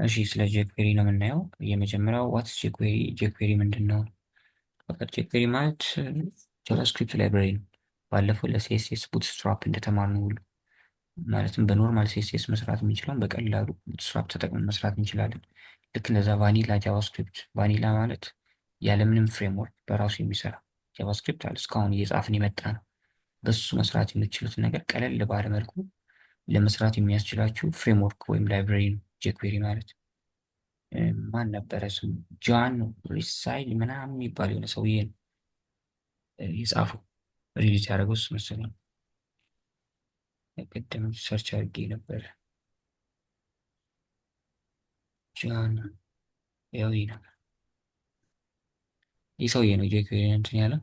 እሺ ስለ ጄኩዌሪ ነው የምናየው። የመጀመሪያው ዋትስ ጄኩዌሪ፣ ጄኩዌሪ ምንድን ነው? በቃ ጄኩዌሪ ማለት ጃቫስክሪፕት ላይብራሪ ነው። ባለፈው ለሲኤስኤስ ቡትስትራፕ እንደተማርነው ሁሉ ማለትም በኖርማል ሲኤስኤስ መስራት የምንችለውን በቀላሉ ቡትስትራፕ ተጠቅመን መስራት እንችላለን። ልክ እንደዛ ቫኒላ ጃቫስክሪፕት፣ ቫኒላ ማለት ያለምንም ፍሬምወርክ በራሱ የሚሰራ ጃቫስክሪፕት አለ። እስካሁን እየጻፍን የመጣ ነው። በሱ መስራት የምትችሉትን ነገር ቀለል ባለ መልኩ ለመስራት የሚያስችላችሁ ፍሬምወርክ ወይም ላይብራሪ ነው ጄኩዌሪ ማለት። ማን ነበረ ስሙ? ጃን ሪሳይል ምናምን የሚባል የሆነ ሰውዬ ነው የጻፈው። ሪሊዝ ያደረገው እሱ መሰለኝ። ቅድም ሰርች አድርጌ ነበር። ጃን ያው ይህ ነው። ይህ ሰውዬ ነው ጄኩዌሪ እንትን ያለው።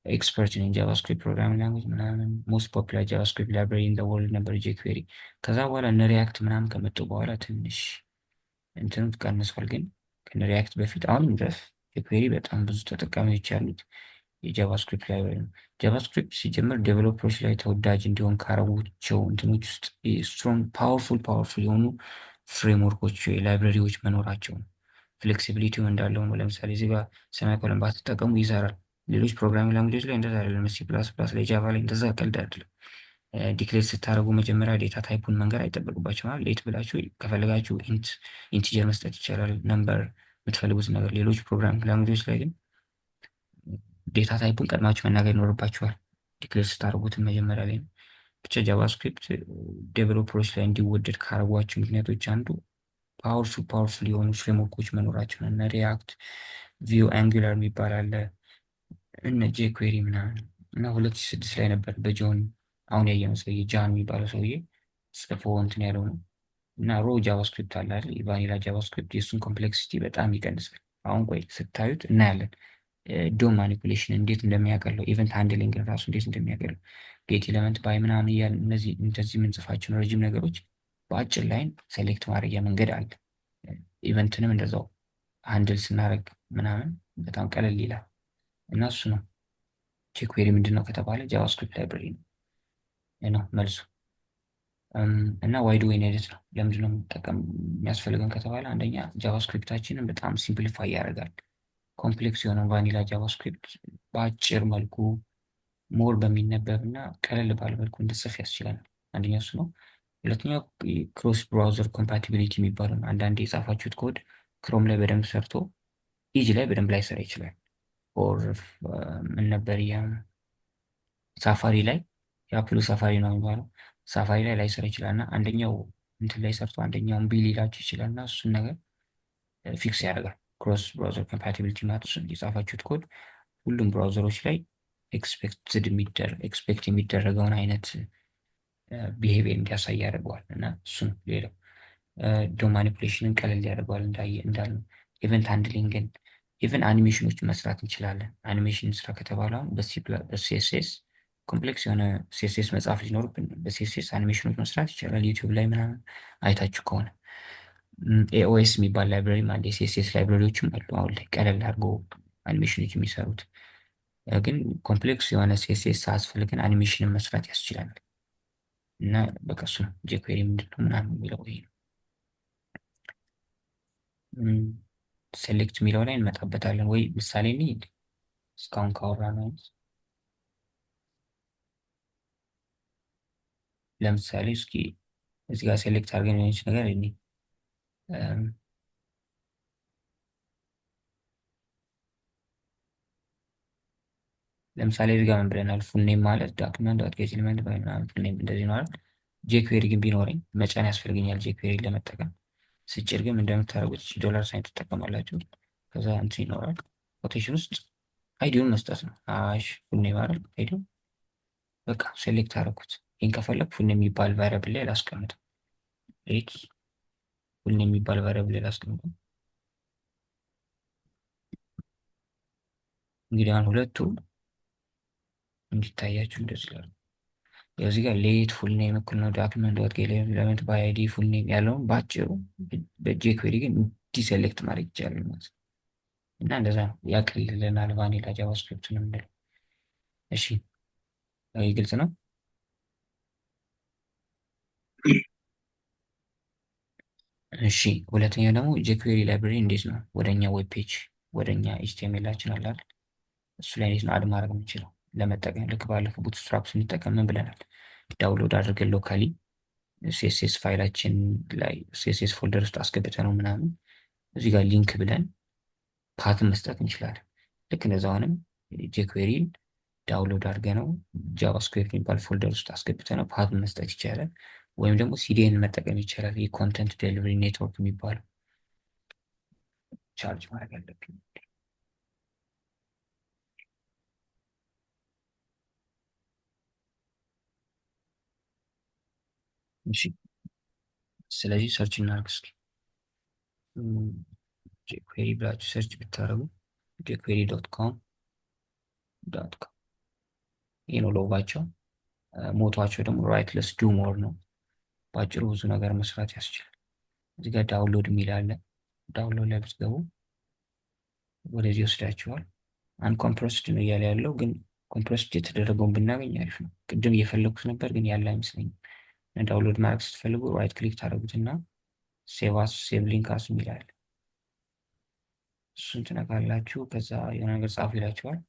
ኤክስፐርት ኢን ጃቫስክሪፕት ፕሮግራሚንግ ላንጉጅ ምናምን ሞስት ፖፑላር ጃቫስክሪፕት ላይብራሪ ኢን ዘ ወርልድ ነበር ጄኩዌሪ። ከዛ በኋላ እነ ሪያክት ምናምን ከመጡ በኋላ ትንሽ እንትኑ ቀንሷል። ግን ከነ ሪያክት በፊት አሁንም ድረስ ጄኩዌሪ በጣም ብዙ ተጠቃሚዎች ያሉት የጃቫስክሪፕት ላይብራሪ ነው። ጃቫስክሪፕት ሲጀምር ዴቨሎፐሮች ላይ ተወዳጅ እንዲሆን ካረጉቸው እንትኖች ውስጥ ስትሮንግ ፓወርፉል የሆኑ ፍሬምወርኮች ላይብራሪዎች መኖራቸው ነው። ፍሌክሲቢሊቲው እንዳለው ነው። ለምሳሌ እዚህ ጋር ሰማይኮለን ባትጠቀሙ ይሰራል። ሌሎች ፕሮግራሚንግ ላንጉጆች ላይ እንደዛ አይደለም። ሲ ፕላስ ፕላስ ላይ ጃቫ ላይ እንደዛ ቀልድ አይደለም። ዲክሌር ስታደርጉ መጀመሪያ ዴታ ታይፑን መንገር አይጠበቅባችሁም። ሌት ብላችሁ ከፈለጋችሁ ኢንቲጀር መስጠት ይቻላል፣ ነምበር፣ የምትፈልጉት ነገር። ሌሎች ፕሮግራሚንግ ላንጉጆች ላይ ግን ዴታ ታይፑን ቀድማችሁ መናገር ይኖርባችኋል ዲክሌር ስታደርጉትን መጀመሪያ ላይ ነው። ብቻ ጃቫስክሪፕት ዴቨሎፐሮች ላይ እንዲወደድ ካረጓቸው ምክንያቶች አንዱ ፓወርፉል የሆኑ ፍሬምወርኮች መኖራቸው ነው። እነ ሪያክት፣ ቪው፣ አንጉላር የሚባል አለ፣ እነ ጄኩዌሪ ምናምን እና 2006 ላይ ነበር በጆን አሁን ያየነው ሰውዬ ጃን የሚባለው ሰውዬ ጽፎ እንትን ያለው ነው። እና ሮ ጃቫስክሪፕት አለ አይደል? የቫኒላ ጃቫስክሪፕት የእሱን ኮምፕሌክሲቲ በጣም ይቀንሳል። አሁን ቆይ ስታዩት እናያለን። ዶም ማኒፑሌሽን እንዴት እንደሚያቀለው፣ ኢቨንት ሃንድሊንግ ራሱ እንዴት እንደሚያቀለው፣ ጌት ኤለመንት ባይ ምናምን እያልን እነዚህ እንደዚህ የምንጽፋቸውን ረጅም ነገሮች በአጭር ላይን ሴሌክት ማድረጊያ መንገድ አለ። ኢቨንትንም እንደዛው ሃንድል ስናደርግ ምናምን በጣም ቀለል ይላል። እና እሱ ነው ጄኩዌሪ ምንድን ነው ከተባለ ጃቫስክሪፕት ላይብራሪ ነው መልሱ። እና ዋይድ ዌይ ኤዲት ነው። ለምንድን ነው የምንጠቀም የሚያስፈልገን ከተባለ አንደኛ ጃቫስክሪፕታችንን በጣም ሲምፕሊፋይ ያደርጋል። ኮምፕሌክስ የሆነው ቫኒላ ጃቫስክሪፕት በአጭር መልኩ ሞር በሚነበብ እና ቀለል ባለ መልኩ እንድጽፍ ያስችለናል። አንደኛው እሱ ነው። ሁለተኛው ክሮስ ብራውዘር ኮምፓቲቢሊቲ የሚባለው ነው። አንዳንዴ የጻፋችሁት ኮድ ክሮም ላይ በደንብ ሰርቶ ኢጂ ላይ በደንብ ላይሰራ ይችላል። ኦር ምን ነበር ሳፋሪ ላይ የአፕሉ ሳፋሪ ነው የሚባለው ሳፋሪ ላይ ላይሰራ ይችላል እና አንደኛው እንትን ላይ ሰርቶ አንደኛውን ቢል ሊላችሁ ይችላል እና እሱን ነገር ፊክስ ያደርጋል። ክሮስ ብራውዘር ኮምፓቲቢሊቲ ማለት እሱን የጻፋችሁት ኮድ ሁሉም ብራውዘሮች ላይ ኤክስፔክት የሚደረገውን አይነት ቢሄቪየር እንዲያሳይ ያደርገዋል እና እሱን ሌላው ዶም ማኒፑሌሽንን ቀለል ያደርገዋል። እንዳልነው ኢቨንት ሃንድሊንግን ኢቨን አኒሜሽኖችን መስራት እንችላለን። አኒሜሽን ስራ ከተባለ አሁን በሲኤስኤስ ኮምፕሌክስ የሆነ ሲኤስኤስ መጽሐፍ ሊኖርብን በሲኤስኤስ አኒሜሽኖች መስራት ይቻላል። ዩቲዩብ ላይ ምናምን አይታችሁ ከሆነ ኤኦኤስ የሚባል ላይብራሪ አለ። የሲኤስኤስ ላይብራሪዎችም አሉ አሁን ላይ ቀለል አድርጎ አኒሜሽኖች የሚሰሩት። ግን ኮምፕሌክስ የሆነ ሲኤስኤስ ሳያስፈልገን አኒሜሽንን መስራት ያስችላል። እና በቃ እሱ ነው ጄኩዌሪ ምንድን ነው ምናምን የሚለው ይሄ ነው። ሴሌክት የሚለው ላይ እንመጣበታለን ወይ ምሳሌ እንሂድ። እስካሁን ካወራ ነው ለምሳሌ እስኪ እዚህ ጋር ሴሌክት አድርገን የሆነች ነገር እኔ ለምሳሌ እዚህ ጋር ምን ብለናል? ፉል ኔም ማለት ዶክመንት ዶት ጌት ኤሊመንት ባይ ምናምን ፉል ኔም እንደዚህ ነው አይደል? ጄኩዌሪ ግን ቢኖረኝ መጫን ያስፈልገኛል። ጄኩዌሪ ለመጠቀም ስጭር ግን እንደምታደርጉት ዶላር ሳይን ትጠቀማላችሁ። ከዛ እንትን ይኖራል ኮቴሽን ውስጥ አይዲውን መስጠት ነው። አሽ ፉል ኔም አይደል አይዲው በቃ ሴሌክት አደረኩት። ይህን ከፈለግ ፉል ኔም የሚባል ቫሪያብል ላይ ላስቀምጥ። ኤክስ ፉል ኔም የሚባል ቫሪያብል ላይ ላስቀምጥ። እንግዲህ አሁን ሁለቱ እንዲታያችሁ እንደዚህ ይላል። እዚህ ጋር ሌት ፉል ኔም እኩል ነው ዶክመንት ዶት ጌት ኤሊመንት ባይ አይዲ ፉል ኔም ያለውን በአጭሩ በጄኩዌሪ ግን ዲሴሌክት ማድረግ ይቻላል ማለት ነው። እና እንደዛ ነው ያቀልልናል ቫኒላ ጃቫስክሪፕትን የምንለው። እሺ ይህ ግልጽ ነው። እሺ ሁለተኛ ደግሞ ጄኩዌሪ ላይብረሪ እንዴት ነው ወደኛ ዌብ ፔጅ ወደኛ ኤችቲኤምኤላችን አለ አይደል? እሱ ላይ እንዴት ነው አድ ማድረግ የምንችለው? ለመጠቀም ልክ ባለፈው ቡትስትራፕ ስንጠቀም ምን ብለናል? ዳውንሎድ አድርገን ሎካሊ ሲኤስኤስ ፋይላችን ላይ ሲኤስኤስ ፎልደር ውስጥ አስገብተ ነው ምናምን እዚህ ጋር ሊንክ ብለን ፓትን መስጠት እንችላለን። ልክ እንደዛ አሁንም ጄኩዌሪን ዳውንሎድ አድርገ ነው ጃቫስክሪፕት የሚባል ፎልደር ውስጥ አስገብተ ነው ፓትን መስጠት ይቻላል። ወይም ደግሞ ሲዲኤን መጠቀም ይቻላል። የኮንተንት ዴሊቨሪ ኔትወርክ የሚባለው ቻርጅ ማድረግ አለብኝ። እሺ ስለዚህ ሰርች እናድርግ እስኪ። ጄኩዌሪ ብላችሁ ሰርች ብታደርጉ ጄኩዌሪ ዶት ኮም ይህ ነው ሎጓቸው። ሞቷቸው ደግሞ ራይት ለስ ዱ ሞር ነው። በአጭሩ ብዙ ነገር መስራት ያስችላል። እዚህ ጋር ዳውንሎድ የሚል አለ። ዳውንሎድ ላይ ብትገቡ ወደዚህ ወስዳችኋል። አንኮምፕረስድ ነው እያለ ያለው ግን ኮምፕረስድ የተደረገውን ብናገኝ አሪፍ ነው። ቅድም እየፈለጉት ነበር ግን ያለ አይመስለኝም። ዳውንሎድ ማድረግ ስትፈልጉ ራይት ክሊክ ታደርጉትና ሴቭ አስ ሴቭ ሊንክ አስ የሚል አለ። እሱን ትነካላችሁ። ከዛ የሆነ ነገር ጻፉ ይላችኋል።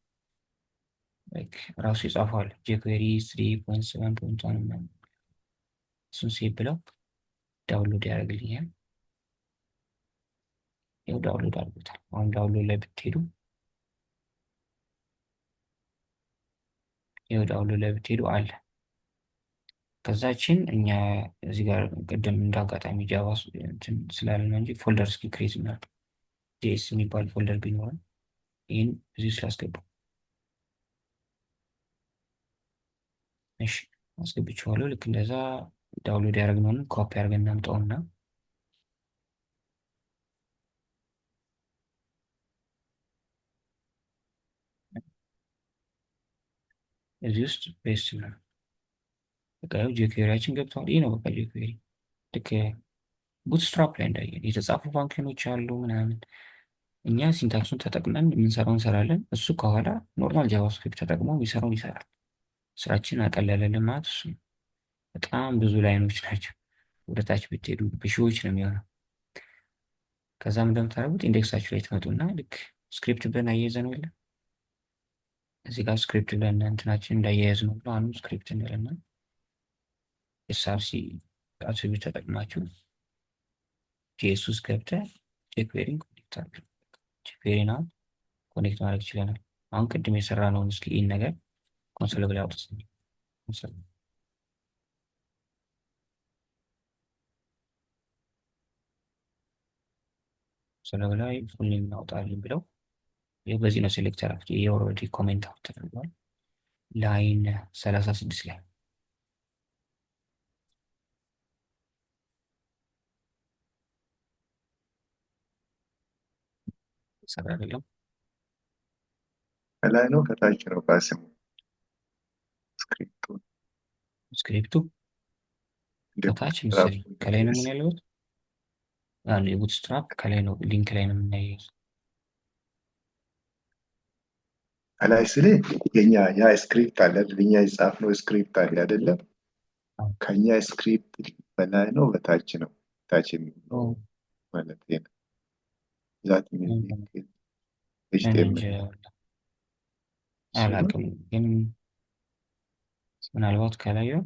ራሱ ይጻፋል ጄኩዌሪ 3.7.1 እሱን ሴቭ ብለው ዳውንሎድ ያደርግልኛል። ይኸው ዳውንሎድ አድርጎታል። አሁን ዳውንሎድ ላይ ብትሄዱ ይኸው ዳውንሎድ ላይ ብትሄዱ አለ። ከዛችን እኛ እዚህ ጋር ቅድም እንዳጋጣሚ ጃቫ ስላለ ነው እንጂ ፎልደር እስኪ ክሬት እናድርግ። ጄኤስ የሚባል ፎልደር ቢኖረን ይህን እዚሁ ስላስገባው እሺ አስገብቼዋለሁ። ልክ እንደዛ ዳውንሎድ ያደረግነውን ኮፒ አድርገን እናምጣውና እዚህ ውስጥ ፔስት ነው። በቃ ያው ጄኩዌሪያችን ገብተዋል። ይህ ነው በቃ ጄኩዌሪ ልክ ቡትስትራፕ ላይ እንዳየን የተጻፉ ፋንክሽኖች አሉ ምናምን። እኛ ሲንታክሱን ተጠቅመን የምንሰራው እንሰራለን። እሱ ከኋላ ኖርማል ጃቫስክሪፕት ተጠቅሞ የሚሰራውን ይሰራል። ስራችን አቀለለልን ማለት እሱ ነው። በጣም ብዙ ላይኖች ናቸው። ወደታች ብትሄዱ በሺዎች ነው የሚሆነው። ከዛም እንደምታደርጉት ኢንዴክሳችሁ ላይ ትመጡና ልክ ስክሪፕት ብለን አያይዘ ነው የለ እዚህ ጋር ስክሪፕት ብለን እንትናችን እንዳያያዝ ነው ብሎ አሁንም ስክሪፕት እንለና ኤስአርሲ አትሪቢዩት ተጠቅማችሁ ጄኤስ ውስጥ ገብተህ ጄኩዌሪን ኮኔክት አድርግ። ጄኩዌሪን አሁን ኮኔክት ማድረግ ይችለናል። አሁን ቅድም የሰራ ነውን እስኪ ይህን ነገር ኮንሶል ላይ አውጥተን ኮንሶል ላይ ፉል ኔም እናውጣለን ብለው ይህ በዚህ ነው ሴሌክት ያደረኩት። ይህ ኦልሬዲ ኮሜንት አውት ተደርጓል። ላይን 36 ላይ ሰራ አይደለም ከላይ ነው ከታች ነው ቃስም ስክሪፕቱ ከታች መሰለኝ ከላይ ነው ምን ያለበት ያን የቡትስትራፕ ከላይ ነው ሊንክ ላይ ነው የምናየው። ከላይ ስለ የኛ ያ ስክሪፕት አለ ለኛ የጻፍነው ስክሪፕት አለ አይደለም። ከኛ ስክሪፕት በላይ ነው በታች ነው ታች ነው ማለት ነው። ዛት አላውቅም ግን ምናልባት ከላይ ይሆን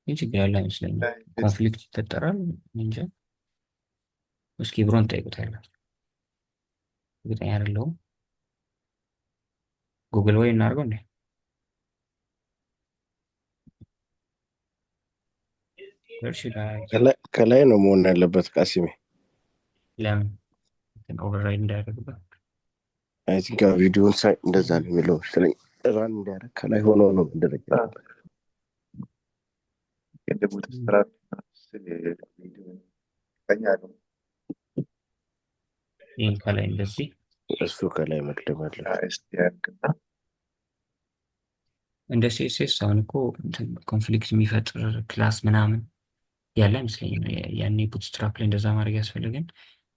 ይህ ችግር ያለ አይመስለኝም። ኮንፍሊክት ይፈጠራል እንጂ እስኪ ብሮን ጠይቁታላችሁ። እርግጠኛ አይደለሁም። ጉግል ወይ እናድርገው እንዴ? ከላይ ነው መሆን ያለበት ቃሲሜ። ለምን ኦቨርራይድ እንዳያደርግበት አይ ቲንክ ቪዲዮን ሳይ እንደዛ ነው የሚለው ስለኝ ራን እንዲያደርግ ከላይ ሆኖ ነው መደረግ ያለበት። ይህን ከላይ እንደዚህ እሱ ከላይ መቅደም አለ። እንደ ሲኤስኤስ አሁን እኮ ኮንፍሊክት የሚፈጥር ክላስ ምናምን ያለ አይመስለኝም። ያኔ ቡትስትራፕ ላይ እንደዛ ማድረግ ያስፈልገን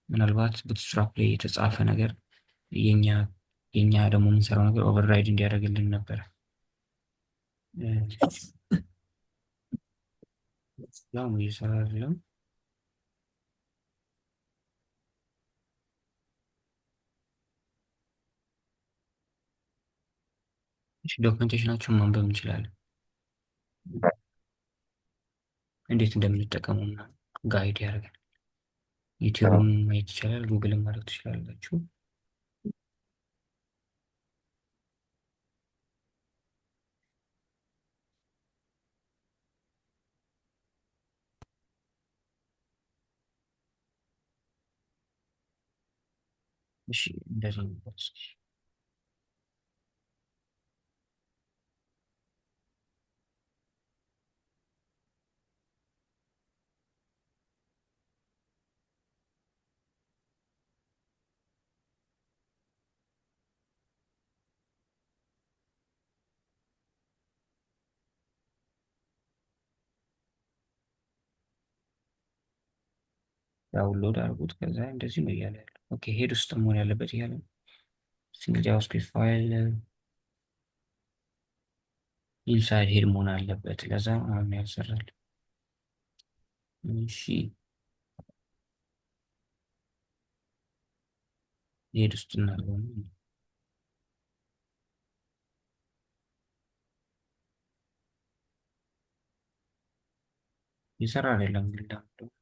ምናልባት ቡትስትራፕ ላይ የተጻፈ ነገር የኛ ደግሞ የምንሰራው ነገር ኦቨርራይድ እንዲያደርግልን ነበረ። በጣም እየሰራ አይደለም። እሺ ዶክመንቴሽናቸውን ማንበብ እንችላለን። እንዴት እንደምንጠቀመው ምናምን ጋይድ ያደርጋል። ዩቲዩብም ማየት ይቻላል፣ ጉግልም ማድረግ ትችላላችሁ። እሺ እንደዚህ ነው። ዳውንሎድ አድርጉት። ከዛ እንደዚህ ነው እያለ ያለው። ኦኬ ሄድ ውስጥ መሆን ያለበት እያለ ነው። ሲንግል ጃቫስክሪፕት ፋይል ኢንሳይድ ሄድ መሆን አለበት። ለዛ አሁን ያልሰራል። እሺ ሄድ ውስጥ እናድርገው። ይሰራ አይደለም ግን ዳውንሎድ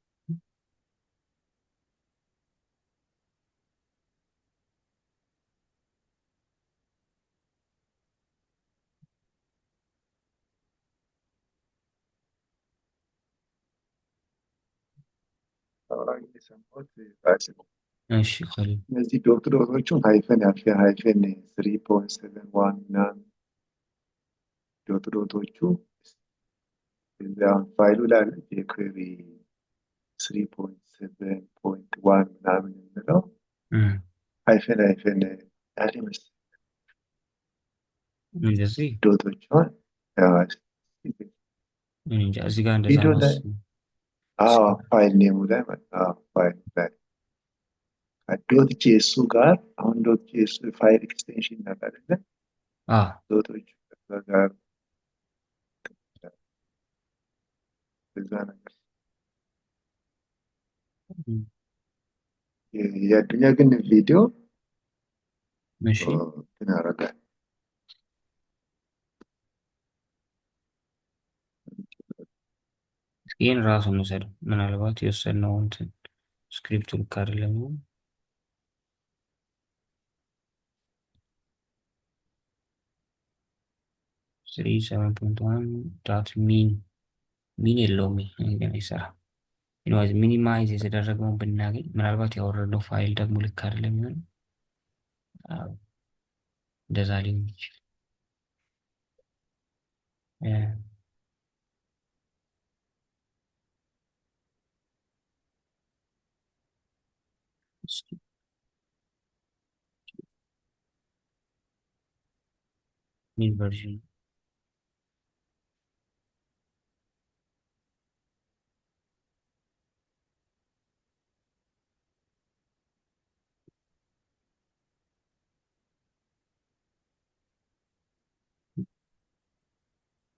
እሺ ከሊል እነዚህ ዶቶቹን ሃይፈን 3.7 ምናምን ዶቶቹ ፋይሉ ላይ የኩዌሪ 3.7.1 ምናምን የምለው ሃይፈን ያለ ይመስል እንደዚህ ዶቶቿን እንጃ እዚህ ጋር እንደዛ ቪዲዮ ነው። ላይ ፋይል ኔሙ ላይ ፋይል ላይ ዶት ጄሱ ጋር አሁን ዶት ጄሱ ፋይል ኤክስቴንሽን ነበር አይደለ? ዶቶቹ ጋር እዛ ነገር የአዱኛ ግን ቪዲዮ እሺ እንትን ያደርጋል። ይህን ራሱ እንውሰደው። ምናልባት የወሰድነው እንትን ስክሪፕቱ ልክ አይደለም። 3.7.1 ዳት ሚን የለውም። ግን አይሰራም። ኢንዋይዝ ሚኒማይዝ የተደረገውን ብናገኝ ምናልባት ያወረድነው ፋይል ደግሞ ልክ አይደለም የሚሆነው። እንደዛ ሊሆን ይችላል። ሚን ቨርዥን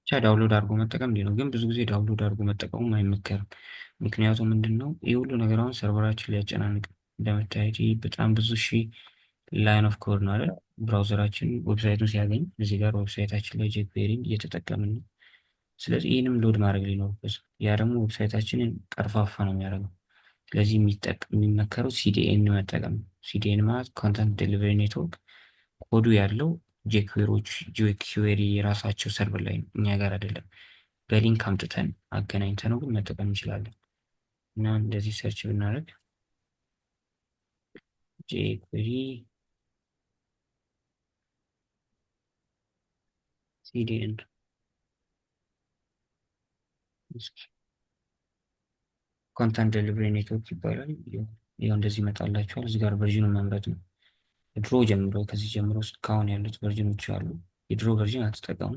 ብቻ ዳውንሎድ አድርጎ መጠቀም እንዲህ ነው። ግን ብዙ ጊዜ ዳውንሎድ አድርጎ መጠቀሙም አይመከርም። ምክንያቱም ምንድን ነው ይህ ሁሉ ነገር አሁን ሰርቨራችን ሊያጨናንቅ እንደምታየት ይህ በጣም ብዙ ሺህ ላይን ኦፍ ኮድ ነው አይደል? ብራውዘራችን ዌብሳይቱን ሲያገኝ እዚህ ጋር ዌብሳይታችን ላይ ጄኩዌሪን እየተጠቀምን ነው። ስለዚህ ይህንም ሎድ ማድረግ ሊኖርበት፣ ያ ደግሞ ዌብሳይታችንን ቀርፋፋ ነው የሚያደርገው። ስለዚህ የሚመከረው ሲዲኤን መጠቀም ነው። ሲዲኤን ማለት ኮንተንት ዴሊቨሪ ኔትወርክ፣ ኮዱ ያለው ጄኩዌሪ የራሳቸው ሰርቨር ላይ ነው፣ እኛ ጋር አይደለም። በሊንክ አምጥተን አገናኝተን ነው ግን መጠቀም እንችላለን። እና እንደዚህ ሰርች ብናደርግ ጄኩዌሪ ሲዲኤን ኮንተንት ዴሊቨሪ ኔትወርክ ይባላል። ይኸው እንደዚህ ይመጣላችኋል። እዚህ ጋር ቨርዥኑን መምረጥ ነው። ድሮ ጀምሮ ከዚህ ጀምሮ እስካሁን ያሉት ቨርዥኖች አሉ። የድሮ ቨርዥን አትጠቀሙ።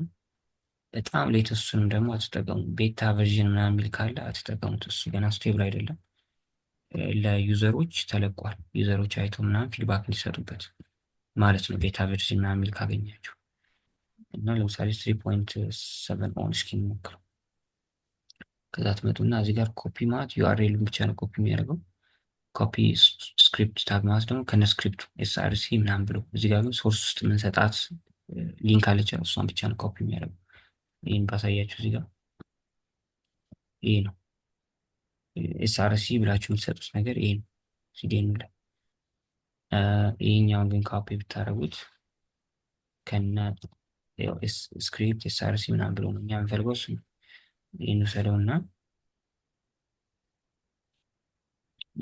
በጣም ሌተስቱንም ደግሞ አትጠቀሙ። ቤታ ቨርዥን ምናምን የሚል ካለ አትጠቀሙት። እሱ ገና ስቴብል አይደለም። ለዩዘሮች ተለቋል። ዩዘሮች አይተው ምናምን ፊድባክ እንዲሰጡበት ማለት ነው። ቤታ ቨርዥን ምናምን የሚል ካገኛችሁ እና ለምሳሌ 3.7 ኦን እስኪ እንሞክረው። ከዛ ትመጡና እዚህ ጋር ኮፒ ማለት ዩአርኤሉን ብቻ ነው ኮፒ የሚያደርገው። ኮፒ ስክሪፕት ታግ ማለት ደግሞ ከነ ስክሪፕቱ ኤስአርሲ ምናምን ብሎ እዚህ ጋር ግን ሶርስ ውስጥ የምንሰጣት ሊንክ አለች፣ እሷን ብቻ ነው ኮፒ የሚያደርገው። ይህን ባሳያችሁ እዚህ ጋር ይሄ ነው ኤስአርሲ ብላችሁ የምትሰጡት ነገር ይሄ ነው ሲዴኑ ላይ። ይሄኛውን ግን ኮፒ ብታደርጉት ከነ ስክሪፕት ኤስአርሲ ምናምን ብሎ ነው እኛ የምንፈልገው እሱ ነው። ይህን ውሰደውና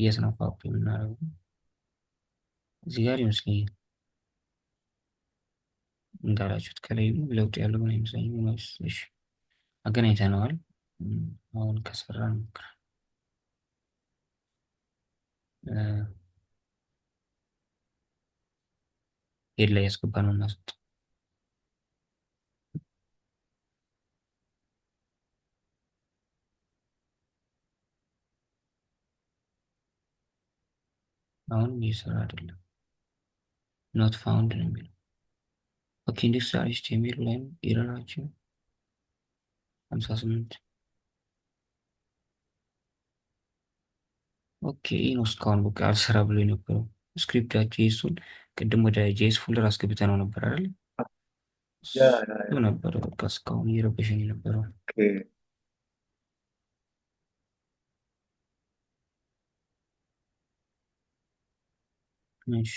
የት ነው ኮፒ የምናደርገው? እዚህ ጋር ይመስለኛል እንዳላችሁት ከላይ ለውጥ ያለው ነው ይመስለኛል። እሺ አገናኝተነዋል። አሁን ከሰራ እንሞክራለን። ሄድ ላይ ያስገባ ነው እናስወጥ። አሁን እየሰራ አይደለም። ኖት ፋውንድ ነው የሚለው። ኦኬ ኢንዴክስ አሪስት የሚል ላይም ኤረራችን 58 ኦኬ ነው። እስካሁን በቃ አልሰራ ብሎ የነበረው ስክሪፕት ጄሱን ቅድም ወደ ጄስ ፎልደር አስገብተ ነው ነበር አይደል? እሱ ነበር በቃ እስካሁን እየረበሸኝ የነበረው። እሺ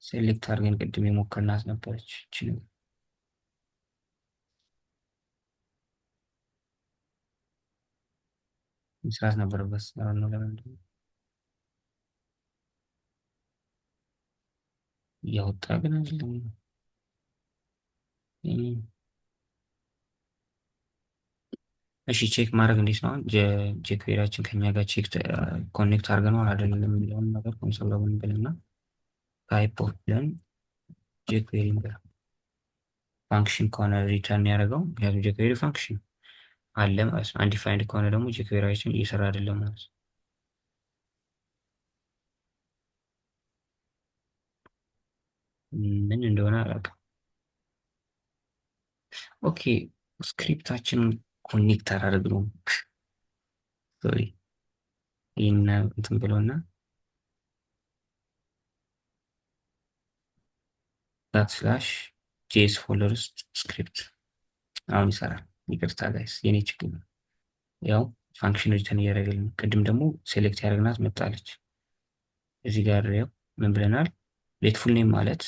ሴሌክት አድርገን ቅድም የሞከርናት ነበረች እቺ ነገር መስራት ነበረበት። ነው ለምንድን ነው እያወጣ ግን አይደለም። እሺ ቼክ ማድረግ እንዴት ነው? ጄኩዌሪያችን ከኛ ጋር ቼክ ኮኔክት አድርገነዋል አይደለም የሚለውን ነገር ኮንሶል ላይ ብንልና ታይፕ ኦፍ ብለን ጄኩዌሪ እንበል። ፋንክሽን ከሆነ ሪተርን ያደረገው ምክንያቱም ጄኩዌሪ ፋንክሽን አለ ማለት ነው። አንዲፋይንድ ከሆነ ደግሞ ጄኩዌሪያችን እየሰራ አይደለም ማለት ነው። ምን እንደሆነ አላውቅም። ኦኬ ስክሪፕታችንን ኮኔክት አላደረግነውም። ሶሪ ይህን እንትን ብለውና ዳት ስላሽ ጄስ ፎልደር ውስጥ ስክሪፕት አሁን ይሰራል። ይቅርታ ጋይስ የኔ ችግር ነው። ያው ፋንክሽን ሪተርን እያደረገልን ቅድም ደግሞ ሴሌክት ያደረግናት መጣለች። እዚህ ጋር ያው ምን ብለናል? ሌት ፉል ኔም ማለት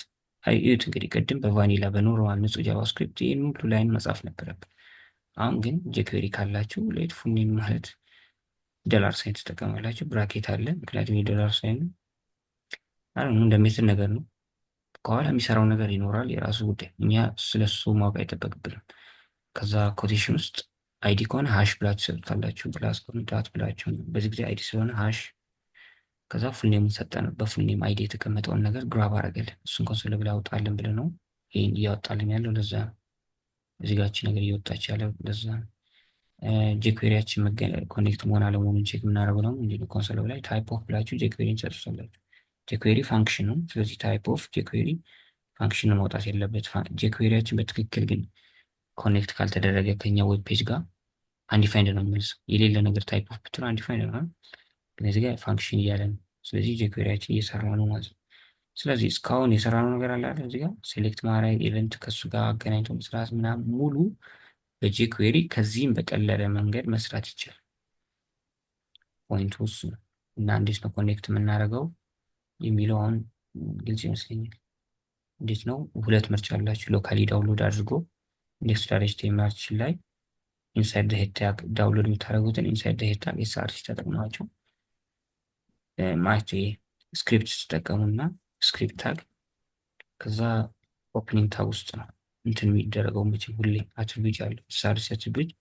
እዩት እንግዲህ ቅድም በቫኒላ በኖርማል ንጹህ ጃቫስክሪፕት ይህን ሁሉ ላይን መጻፍ ነበረብን። አሁን ግን ጄኩዌሪ ካላችሁ ሌት ፉል ኔም ማለት ዶላር ሳይን ትጠቀማላችሁ። ብራኬት አለ ምክንያቱም የዶላር ሳይን እንደ ሜትድ ነገር ነው። ከኋላ የሚሰራው ነገር ይኖራል የራሱ ጉዳይ። እኛ ስለሱ ማወቅ አይጠበቅብንም። ከዛ ኮቴሽን ውስጥ አይዲ ከሆነ ሃሽ ብላችሁ ሰጡታላችሁ። ፕላስ ከሆነ ዳት ብላችሁ በዚህ ጊዜ አይዲ ስለሆነ ሃሽ ከዛ ፉልኔሙን ሰጠን። በፉልኔም አይዲ የተቀመጠውን ነገር ግራብ አደረገልን። እሱን ኮንሶል ብላ አውጣልን ብለን ነው ይሄን እያወጣልን ያለው። ለዛ ነው እዚህ ጋር ነገር እየወጣች ያለው ለዛ ነው። ጄኩዌሪያችን ኮኔክት መሆን አለመሆኑን ቼክ የምናደርገው ደግሞ እንዲህ ኮንሶል ላይ ታይፕ ኦፍ ብላችሁ ጄኩዌሪን ሰጡታላችሁ። ጄኩዌሪ ፋንክሽን ነው። ስለዚህ ታይፕ ኦፍ ጄኩዌሪ ፋንክሽን ነው መውጣት ያለበት። ጄኩዌሪያችን በትክክል ግን ኮኔክት ካልተደረገ ከኛ ዌብ ፔጅ ጋር አንዲፋይንድ ነው የሚመልሰው። የሌለ ነገር ታይፕ ኦፍ ብትለው አንዲፋይንድ ነው፣ ግን እዚህ ጋር ፋንክሽን እያለ ነው። ስለዚህ ጄኩዌሪያችን እየሰራ ነው ማለት ነው። ስለዚህ እስካሁን የሰራነው ነገር አለ አይደል? እዚህ ጋር ሴሌክት ማድረግ ኢቨንት ከሱ ጋር አገናኝቶ መስራት ምናምን ሙሉ በጄኩዌሪ ከዚህም በቀለለ መንገድ መስራት ይቻላል። ፖይንቱ እሱ ነው። እና እንዴት ነው ኮኔክት የምናደርገው የሚለው አሁን ግልጽ ይመስለኛል። እንዴት ነው? ሁለት ምርጫ አላችሁ። ሎካሊ ዳውንሎድ አድርጎ index.html ላይ ኢንሳይድ ዘ ሄድ ታግ ዳውንሎድ የምታደርጉትን ኢንሳይድ ዘ ሄድ ታግ ኤስአርሲ ተጠቅማችሁ ማለት ስክሪፕት ተጠቀሙና ስክሪፕት ታግ ከዛ ኦፕኒንግ ታግ ውስጥ ነው እንትን የሚደረገው መቼ ሁሌ አትሪቢዩት ያለው ኤስአርሲ አትሪቢዩት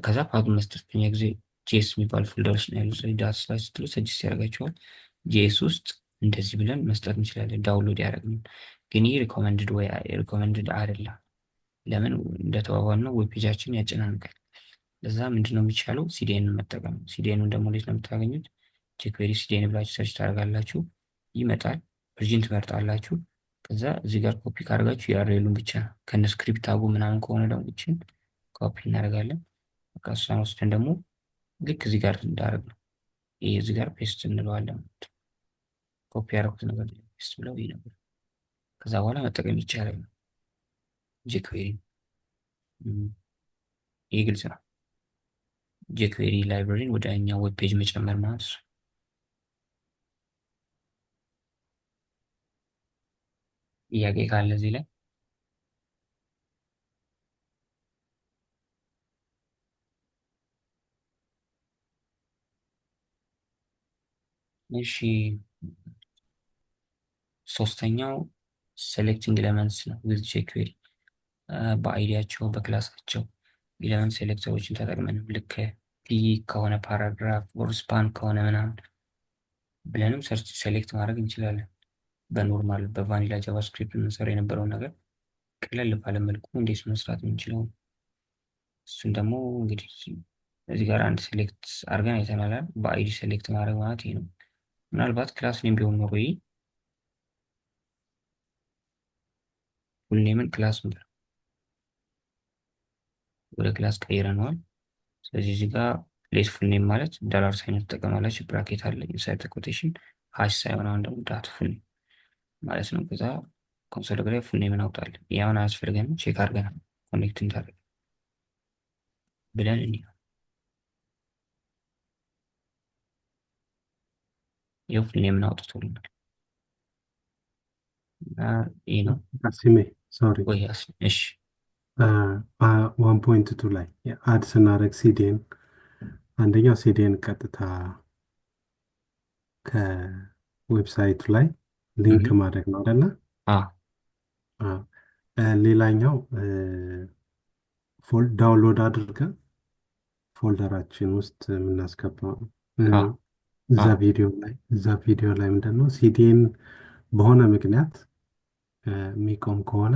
ከዛ ፓቱ መስጠት በኛ ጊዜ ጄስ የሚባል ፎልደር ውስጥ ነው ያለው። ስለዚህ ዳት ላይ ስትሉ ሰጀስት ያደርጋችኋል። ጄስ ውስጥ እንደዚህ ብለን መስጠት እንችላለን። ዳውንሎድ ያደረግነው ግን ይህ ሪኮመንድድ ወይ ሪኮመንድድ አይደለም። ለምን እንደተባባል ነው ዌብ ፔጃችን ያጨናንቃል። ለዛ ምንድነው የሚቻለው? ሲዲኤን መጠቀም። ሲዲኤን ደግሞ እንዴት ነው የምታገኙት? ጄኩዌሪ ሲዲኤን ብላችሁ ሰርች ታደርጋላችሁ፣ ይመጣል። ቨርዥን ትመርጣላችሁ። ከዛ እዚህ ጋር ኮፒ ካደርጋችሁ ዩአርኤሉን ብቻ ከነ ስክሪፕት ታጉ ምናምን ከሆነ ደግሞ እችን ኮፒ እናደርጋለን። በቃ እሷን ወስደን ደግሞ ልክ እዚህ ጋር እንዳደረግ ነው ይሄ እዚህ ጋር ፔስት እንለዋለን። ኮፒ ያደረኩት ነገር ፔስት ብለው ይህ ነበር። ከዛ በኋላ መጠቀም ይቻላል ነው ጄኩዌሪ። ይህ ግልጽ ነው። ጄኩዌሪ ላይብረሪን ወደ እኛ ዌብ ፔጅ መጨመር ማለት ነው። ጥያቄ ካለ እዚህ ላይ እሺ። ሶስተኛው ሴሌክቲንግ ኤሌመንትስ ነው ዊዝ ጄኩዌሪ። በአይዲያቸው በክላሳቸው ኤሌመንት ሴሌክተሮችን ተጠቅመን ልክ ፒ ከሆነ ፓራግራፍ ኦር ስፓን ከሆነ ምናምን ብለንም ሰርች ሴሌክት ማድረግ እንችላለን። በኖርማል በቫኒላ ጃቫስክሪፕት የምንሰራ የነበረውን ነገር ቀለል ባለ መልኩ እንዴት መስራት የምንችለው። እሱን ደግሞ እንግዲህ እዚህ ጋር አንድ ሴሌክት አድርገን አይተናል። በአይዲ ሴሌክት ማድረግ ማለት ይሄ ነው። ምናልባት ክላስ ኔም ቢሆን ኖሮ ይሄ ፉል ኔምን ክላስ ወደ ክላስ ቀይረነዋል። ስለዚህ እዚህ ጋር ሌስ ፉል ኔም ማለት ዳላር ሳይን ትጠቀማላችሁ፣ ብራኬት አለ ኢንሳይድ ኮቴሽን ሃሽ ሳይሆን አሁን ደግሞ ዳት ፉል ኔም ማለት ነው። ከዛ ኮንሶል ላይ ፉል ኔም እናውጣለን። ያውን አያስፈልገንም፣ ቼክ አድርገናል ኮኔክት እንዳደረገ ብለን እንዲህ ይኸው ፉል ኔም አውጥቶልናል። ይህ ነው አስሜ ሶሪ ወይ? እሺ 1.2 ላይ አድ ስናደርግ ሲዲን አንደኛው ሲዲን ቀጥታ ከዌብሳይቱ ላይ ሊንክ ማድረግ ነው አይደለ? ሌላኛው ዳውንሎድ አድርገን ፎልደራችን ውስጥ የምናስገባው እዛ ቪዲዮ ላይ ምንድን ነው ሲዲን በሆነ ምክንያት የሚቆም ከሆነ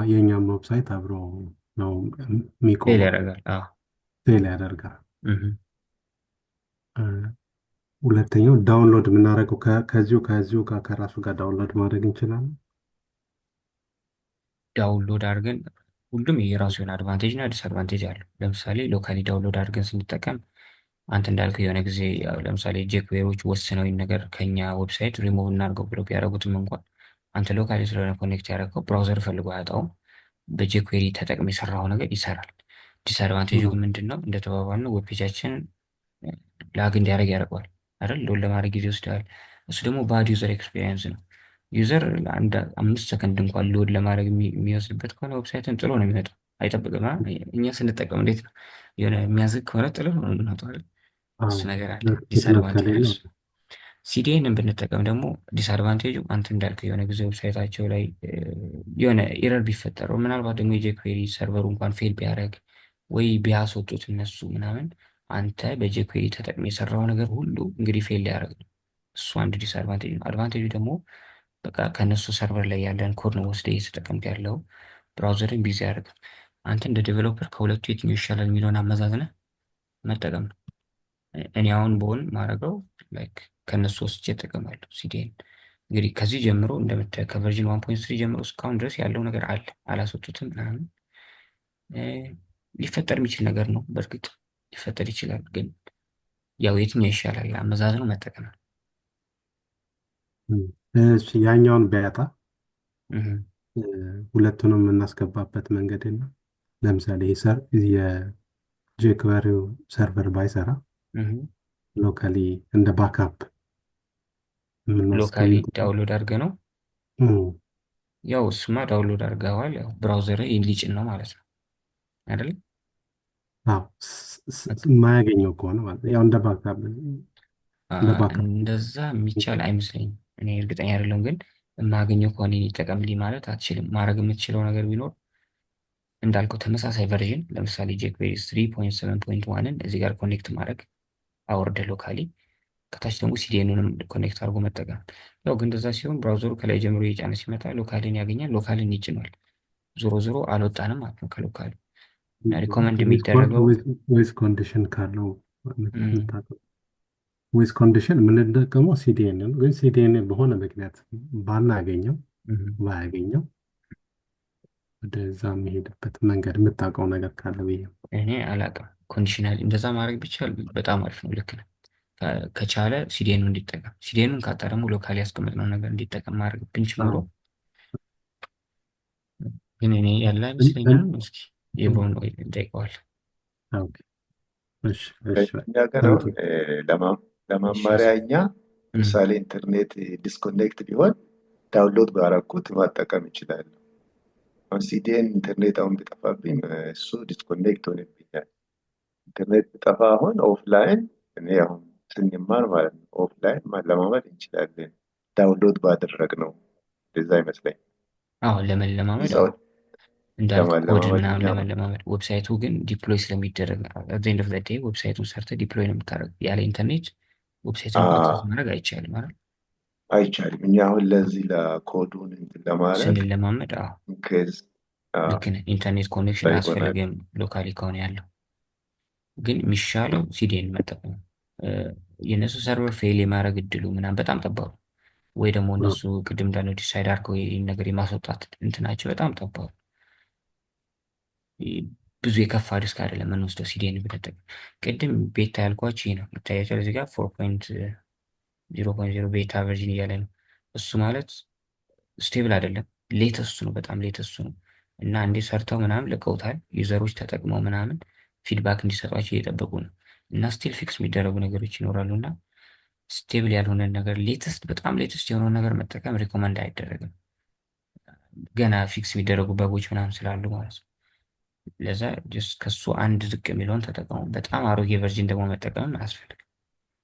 የኛም ዌብሳይት አብሮ ነው የሚቆመው፣ ፌል ያደርጋል። ሁለተኛው ዳውንሎድ የምናደርገው ከዚሁ ጋር ከራሱ ጋር ዳውንሎድ ማድረግ እንችላለን። ዳውንሎድ አድርገን ሁሉም የራሱ የሆነ አድቫንቴጅ እና ዲስአድቫንቴጅ አለው። ለምሳሌ ሎካሊ ዳውንሎድ አድርገን ስንጠቀም አንተ እንዳልከው የሆነ ጊዜ ለምሳሌ ጄክዌሮች ወስነው ነገር ከኛ ዌብሳይት ሪሞቭ እናድርገው ብለው ቢያደርጉትም እንኳን አንተ ሎካሊ ስለሆነ ኮኔክት ያደረገው ብራውዘር ፈልጎ አያጣውም። በጄክዌሪ ተጠቅሞ የሰራው ነገር ይሰራል። ዲስአድቫንቴጁ ምንድን ነው? እንደተባባልነው ዌብ ፔጃችን ላግ እንዲያደርግ ያደርገዋል አይደል? ሎድ ለማድረግ ጊዜ ይወስዳል። እሱ ደግሞ ባድ ዩዘር ኤክስፔሪየንስ ነው። ዩዘር ለአንድ 5 ሰከንድ እንኳን ሎድ ለማድረግ የሚወስድበት ከሆነ ዌብሳይትን ጥሎ ነው የሚመጣው፣ አይጠብቅም። እኛ ስንጠቀም እንዴት ነው? የሆነ የሚያዝግ ከሆነ ጥሎ ነው የምንወጣው አይደል? እሱ ነገር አለ ዲስአድቫንቴጅ። ሲዲኤንን ብንጠቀም ደግሞ ዲስአድቫንቴጁ አንተ እንዳልከው የሆነ ጊዜ ዌብሳይታቸው ላይ የሆነ ኤረር ቢፈጠረው ምናልባት ደግሞ የጄኩዌሪ ሰርቨሩ እንኳን ፌል ቢያደርግ ወይ ቢያስወጡት እነሱ ምናምን አንተ በጄኩዌሪ ተጠቅሜ የሰራው ነገር ሁሉ እንግዲህ ፌል ሊያደርግ ነው። እሱ አንድ ዲስአድቫንቴጅ ነው። አድቫንቴጁ ደግሞ በቃ ከእነሱ ሰርቨር ላይ ያለን ኮድ ነው ወስደ እየተጠቀምክ ያለው፣ ብራውዘርን ቢዚ ያደርግ። አንተ እንደ ዴቨሎፐር ከሁለቱ የትኛው ይሻላል የሚለውን አመዛዝነህ መጠቀም ነው። እኔ አሁን በሆን ማድረገው ላይክ ከነሱ ወስጄ እጠቀማለሁ ሲዲኤን። እንግዲህ ከዚህ ጀምሮ እንደምታየው ከቨርዥን 1.3 ጀምሮ እስካሁን ድረስ ያለው ነገር አለ፣ አላስወጡትም ምናምን። ሊፈጠር የሚችል ነገር ነው፣ በእርግጥ ሊፈጠር ይችላል። ግን ያው የትኛው ይሻላል አመዛዝነው መጠቀም ነው። ያኛውን ቢያጣ ሁለቱንም የምናስገባበት መንገድ የለም። ለምሳሌ የጄክዌሪው ሰርቨር ባይሰራ ሎካሊ እንደ ባክአፕ ሎካሊ ዳውንሎድ አድርገ ነው። ያው እሱማ ዳውንሎድ አድርገዋል፣ ያው ብራውዘር ሊጭን ነው ማለት ነው አይደል? የማያገኘው ከሆነ ማለት ያው እንደ ባክአፕ እንደዛ የሚቻል አይመስለኝም። እኔ እርግጠኛ አይደለም፣ ግን የማገኘው ከሆነ ይጠቀምልኝ ማለት አትችልም። ማድረግ የምትችለው ነገር ቢኖር እንዳልከው ተመሳሳይ ቨርዥን ለምሳሌ ጄክዌሪ 3.7.1ን እዚህ ጋር ኮኔክት ማድረግ አወርደ ሎካሊ፣ ከታች ደግሞ ሲዲኤኑንም ኮኔክት አድርጎ መጠቀም። ያው ግን እንደዛ ሲሆን ብራውዘሩ ከላይ ጀምሮ እየጫነ ሲመጣ ሎካሊን ያገኛል፣ ሎካሊን ይጭኗል። ዞሮ ዞሮ አልወጣንም ማለት ነው ከሎካሊ። ሪኮመንድ የሚደረገው ዌዝ ኮንዲሽን ካለው ዌዝ ኮንዲሽን የምንጠቀመው ሲዲኤን ነው። ግን ሲዲኤን በሆነ ምክንያት ባያገኘው ወደዛ የሚሄድበት መንገድ የምታውቀው ነገር ካለ ብዬ ነው። እኔ አላውቅም። ኮንዲሽናል እንደዛ ማድረግ ቢቻል በጣም አሪፍ ነው። ልክ ነው። ከቻለ ሲዴኑ እንዲጠቀም፣ ሲዴኑን ካጣ ደግሞ ሎካሊ ያስቀመጥነው ነገር እንዲጠቀም ማድረግ ብንችል ኖሮ። አዎ። ግን እኔ ያለ እን- እን- አይመስለኝም። እስኪ የብሮን ወይ እንጠይቀዋል። ኦኬ። እሺ እሺ። እኛ ጋር ታንክ አሁን ዩ። እሺ ለመማሪያ እኛ ምሳሌ ኢንተርኔት ዲስኮኔክት ቢሆን ዳውንሎድ ባረኩት መጠቀም ይችላል። አሁን ሲዲኤን ኢንተርኔት አሁን ቢጠፋብኝ እሱ ዲስኮኔክት ሆነብኛል። ኢንተርኔት ቢጠፋ አሁን ኦፍላይን እኔ አሁን ስንማር ማለት ነው ኦፍላይን ማለማመድ እንችላለን። ዳውንሎድ ባደረግ ነው እንደዛ ይመስለኝ አዎ ለመለማመድ፣ እዛው አዎ እንዳልክ ኮድ ለማለማመድ ምናምን እኛ ለመለማመድ። ዌብሳይቱ ግን ዲፕሎይ ስለሚደረግ አት ኤንድ ኦፍ ዘ ዴይ ዌብሳይቱን ሰርተህ ዲፕሎይ ነው የምታደርግ። ያለ ኢንተርኔት ዌብሳይቱን እኮ አክሰስ ማድረግ አይቻልም አይደል? አይቻልም። እኛ አሁን ለዚህ ለኮዱን እንትን ለማድረግ ስንለማመድ አዎ ኬዝ ልክ ነህ። ኢንተርኔት ኮኔክሽን ይሆናል። አያስፈልግም ሎካሊ ከሆነ ያለው። ግን የሚሻለው ሲዲኤን መጠቀም ነው። የእነሱ ሰርቨር ፌል የማድረግ እድሉ ምናምን በጣም ጠባቡ፣ ወይ ደግሞ እነሱ ቅድም እንዳለው ዲሳይድ አድርገው ይህን ነገር የማስወጣት እንትናቸው በጣም ጠባቡ። ብዙ የከፋ ዲስክ አይደለም የምንወስደው ሲዲኤን ብንጠቀም። ቅድም ቤታ ያልኳችሁ ይህ ነው ይታያቸዋል። እዚህ ጋር 4.0.0 ቤታ ቨርዥን እያለ ነው። እሱ ማለት ስቴብል አይደለም፣ ሌተስቱ ነው፣ በጣም ሌተስቱ ነው። እና እንዴት ሰርተው ምናምን ልቀውታል። ዩዘሮች ተጠቅመው ምናምን ፊድባክ እንዲሰጧቸው እየጠበቁ ነው። እና ስቲል ፊክስ የሚደረጉ ነገሮች ይኖራሉ። እና ስቴብል ያልሆነ ነገር ሌተስት፣ በጣም ሌተስት የሆነውን ነገር መጠቀም ሪኮመንድ አይደረግም። ገና ፊክስ የሚደረጉ በጎች ምናምን ስላሉ ማለት ነው። ለዛ ጀስት ከሱ አንድ ዝቅ የሚለውን ተጠቀሙ። በጣም አሮጌ ቨርዥን ደግሞ መጠቀምም አያስፈልግም።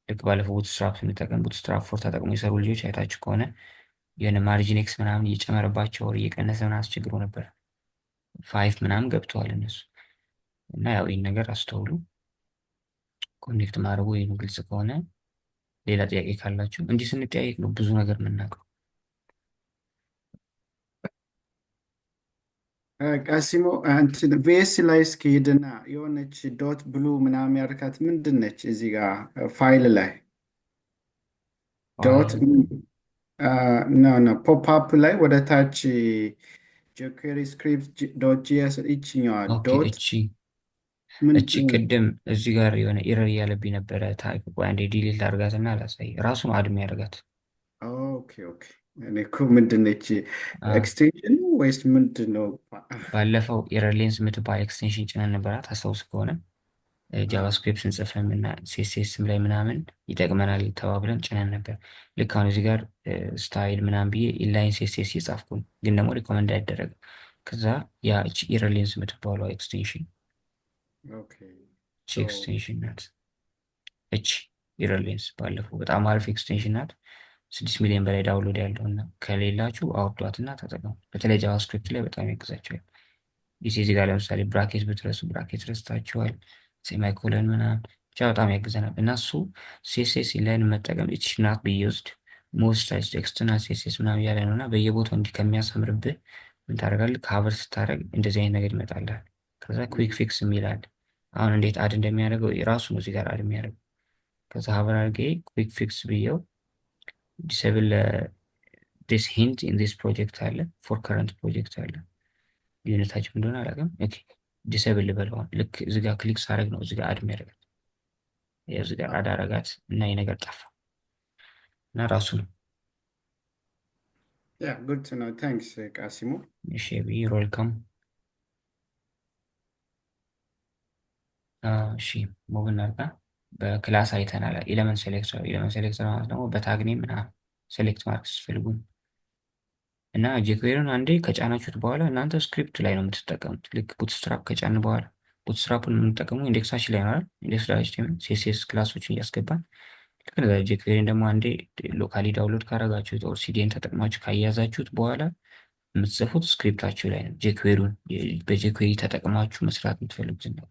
ልክ ባለፈው ቡትስትራፕ ስንጠቀም ቡትስትራፕ ፎር ተጠቅሞ የሰሩ ልጆች አይታችሁ ከሆነ የሆነ ማርጂን ኤክስ ምናምን እየጨመረባቸው ወር እየቀነሰ ምናምን አስቸግሮ ነበር። 5 ምናምን ገብተዋል እነሱ። እና ያው ይህን ነገር አስተውሉ። ኮኔክት ማድረጉ ወይም ግልጽ ከሆነ ሌላ ጥያቄ ካላችሁ እንዲህ ስንጠያየቅ ነው ብዙ ነገር የምናውቀው። ቃሲሞ እንትን ቪኤስ ላይ እስኪሄድና የሆነች ዶት ብሉ ምናምን ያርካት ምንድን ነች? እዚህ ጋር ፋይል ላይ ዶት ኖ ፖፕ አፕ ላይ ወደ ታች ጀኩዌሪ ስክሪፕት ዶት ጂኤስ ይችኛዋ ኦኬ ዶት እቺ ምንድን ነው? ቅድም እዚህ ጋር የሆነ ኤረር እያለብኝ ነበረ። ታይፕ ቆይ አንዴ ዲሊት ላድርጋትና ላሳይ። ራሱ ነው አድሜ ያደርጋት። ኦኬ ኦኬ። እኔ እኮ ምንድን ነች ኤክስቴንሽን ወይስ ምንድን ነው? ባለፈው ኤረር ሌንስ የምትባል ኤክስቴንሽን ጭነን ነበራት ታስታውስ ከሆነ ጃቫስክሪፕት ስንጽፍም እና ሲኤስኤስም ላይ ምናምን ይጠቅመናል ተባብለን ጭነን ነበር። ልክ አሁን እዚህ ጋር ስታይል ምናምን ብዬ ኢንላይን ሲኤስኤስ እየጻፍኩ ነው፣ ግን ደግሞ ሪኮመንድ አይደረግም። ከዛ ያ እቺ ኤረር ሌንስ የምትባለው ኤክስቴንሽን ኦኬ እቺ ኤክስቴንሽን ናት። እቺ ኤረር ሌንስ ባለፈው በጣም አሪፍ ኤክስቴንሽን ናት። 6 ሚሊዮን በላይ ዳውንሎድ ያለው እና ከሌላችሁ አውርዷትና ተጠቀሙ። በተለይ ጃቫስክሪፕት ላይ በጣም ያግዛቸዋል። እዚህ ጋር ለምሳሌ ብራኬት ብትረሱ ብራኬት ረስታችኋል፣ ሴማይኮለን ምናምን ብቻ በጣም ያግዘናል። እና እሱ ሲኤስኤስ ኢንላይን መጠቀም ኢትስ ናት ቢዩዝድ ሞስት ኤክስተርናል ሲኤስኤስ ምናምን እያለ ነው። እና በየቦታው እንዲህ ከሚያሰምርብህ ምን ታደርጋለህ? ከሀበር ስታደርግ እንደዚህ አይነት ነገር ይመጣልሃል። ከዛ ኩዊክ ፊክስ የሚላል አሁን እንዴት አድ እንደሚያደርገው የራሱ ነው እዚህ ጋር አድ የሚያደርገው። ከዛ ሀበር አድርጌ ኩዊክ ፊክስ ብየው ዲስብል ዲስ ሂንት ኢን ዲስ ፕሮጀክት አለ፣ ፎር ከረንት ፕሮጀክት አለ። ልዩነታቸው እንደሆነ አላውቅም። ኦኬ ዲስብል ልበለዋል። ልክ እዚህ ጋር ክሊክ ሳደርግ ነው እዚህ ጋር አድ የሚያደርጋት። እዚህ ጋር አድ አደረጋት እና ይህ ነገር ጠፋ እና ራሱ ነው። ያ ጉድ ቱ ኖ ታንክስ ቃሲሞ። እሺ ቢ ዌልካም። እሺ ሙቭ እናድርጋ። በክላስ አይተናል ኤሌመንት ሴሌክተር። ኤሌመንት ሴሌክተር ማለት ደግሞ በታግኔ ምናምን ሴሌክት ማርክ ስትፈልጉ እና ጄኩዌሪን አንዴ ከጫናችሁት በኋላ እናንተ ስክሪፕት ላይ ነው የምትጠቀሙት። ልክ ቡትስትራፕ ከጫን በኋላ ቡትስትራፑን የምንጠቀመው ኢንዴክሳችን ላይ ነው አይደል? ኢንዴክስ ዳይሬክት ሲኤስኤስ ክላሶችን እያስገባን ልክ ነው። ጄኩዌሪን ደግሞ አንዴ ሎካሊ ዳውንሎድ ካረጋችሁት ኦር ሲዲኤን ተጠቅማችሁ ካያዛችሁት በኋላ የምትጽፉት ስክሪፕታችሁ ላይ ነው። ጄኩዌሪን በጄኩዌሪ ተጠቅማችሁ መስራት የምትፈልጉት ነው።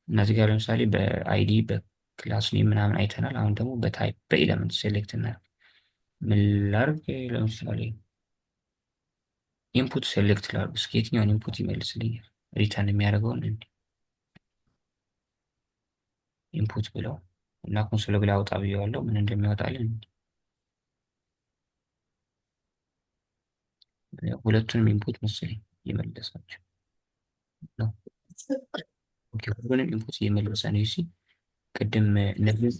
እና እዚህ ጋር ለምሳሌ በአይዲ በክላስ ኔም ምናምን አይተናል። አሁን ደግሞ በታይፕ በኤሌመንት ሴሌክት እናደርግ። ምን ላድርግ? ለምሳሌ ኢንፑት ሴሌክት ላድርግ። እስኪ የትኛውን ኢንፑት ይመልስልኛል? ሪተርን የሚያደርገውን ኢንፑት ብለው እና ኮንሶል ብላ አውጣ ብየዋለሁ። ምን እንደሚያወጣልን ሁለቱንም ኢንፑት መሰለኝ እየመለሳቸው ነው። ኦኬ ሁሉንም ኢንፑት እየመለሰ ነው። እሺ ቅድም እነዚህ